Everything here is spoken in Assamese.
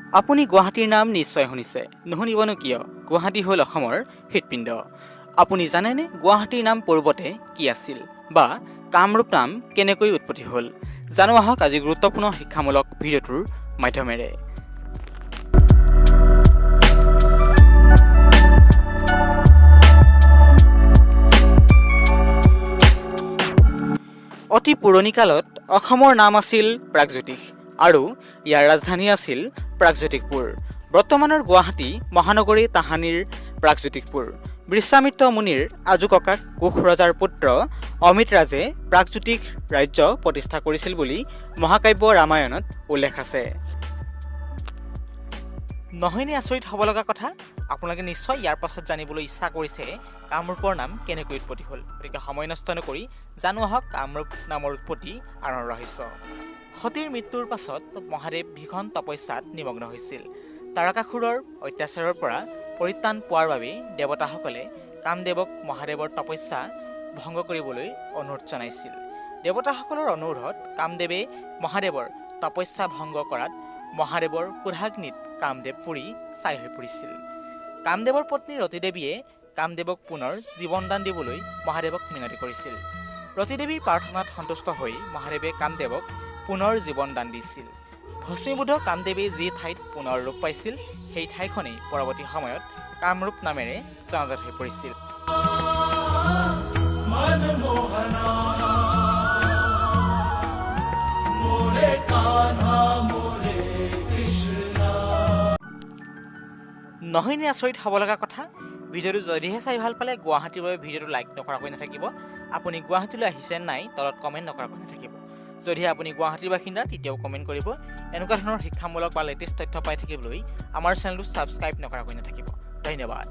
আপুনি গুৱাহাটীৰ নাম নিশ্চয় শুনিছে, নুশুনিবনো কিয়? গুৱাহাটী হ'ল অসমৰ হৃদপিণ্ড। আপুনি জানেনে গুৱাহাটীৰ নাম পূৰ্বতে কি আছিল বা কামৰূপ নাম কেনেকৈ উৎপত্তি হ'ল? জানো আহক আজি গুৰুত্বপূৰ্ণ শিক্ষামূলক ভিডিঅ'টোৰ মাধ্যমেৰে। অতি পুৰণি কালত অসমৰ নাম আছিল প্ৰাগজ্যোতিষ আৰু ইয়াৰ ৰাজধানী আছিল প্ৰাগজ্যোতিষপুৰ। বৰ্তমানৰ গুৱাহাটী মহানগৰী তাহানিৰ প্ৰাগজ্যোতিষপুৰ। বিশ্বামিত্ৰ মুনিৰ আজুককাক কোশ ৰজাৰ পুত্ৰ অমিত ৰাজে প্ৰাগজ্যোতিষ ৰাজ্য প্ৰতিষ্ঠা কৰিছিল বুলি মহাকাব্য ৰামায়ণত উল্লেখ আছে। নহয়নে আচৰিত হ'ব লগা কথা? আপোনালোকে নিশ্চয় ইয়াৰ পাছত জানিবলৈ ইচ্ছা কৰিছে কামৰূপৰ নাম কেনেকৈ উৎপত্তি হ'ল। গতিকে সময় নষ্ট নকৰি জানো আহক কামৰূপ নামৰ উৎপত্তি আৰু ৰহস্য। সতীৰ মৃত্যুৰ পাছত মহাদেৱ ভীষণ তপস্যাত নিমগ্ন হৈছিল। তাৰকাসুৰৰ অত্যাচাৰৰ পৰা পৰিত্ৰাণ পোৱাৰ বাবে দেৱতাসকলে কামদেৱক মহাদেৱৰ তপস্যা ভংগ কৰিবলৈ অনুৰোধ জনাইছিল। দেৱতাসকলৰ অনুৰোধত কামদেৱে মহাদেৱৰ তপস্যা ভংগ কৰাত মহাদেৱৰ ক্ৰোধাগ্নিত কামদেৱ পুৰি ছাই হৈ পৰিছিল। কামদেৱৰ পত্নী ৰতিদেৱীয়ে কামদেৱক পুনৰ জীৱনদান দিবলৈ মহাদেৱক মিনতি কৰিছিল। ৰতিদেৱীৰ প্ৰাৰ্থনাত সন্তুষ্ট হৈ মহাদেৱে কামদেৱক পুনৰ জীৱনদান দিছিল। ভস্মীবুধ কামদেৱে যি ঠাইত পুনৰ ৰূপ পাইছিল সেই ঠাইখনেই পৰৱৰ্তী সময়ত কামৰূপ নামেৰে জনাজাত হৈ পৰিছিল। নহয়নে আচৰিত হ'ব লগা কথা? ভিডিঅ'টো যদিহে চাই ভাল পালে গুৱাহাটীৰ বাবে ভিডিঅ'টো লাইক নকৰাকৈ নাথাকিব। আপুনি গুৱাহাটীলৈ আহিছে নাই তলত কমেণ্ট নকৰাকৈ নাথাকিব। যদিহে আপুনি গুৱাহাটীৰ বাসিন্দা তেতিয়াও কমেণ্ট কৰিব। এনেকুৱা ধৰণৰ শিক্ষামূলক বা লেটেষ্ট তথ্য পাই থাকিবলৈ আমাৰ চেনেলটো ছাবস্ক্ৰাইব নকৰাকৈ নাথাকিব। ধন্যবাদ।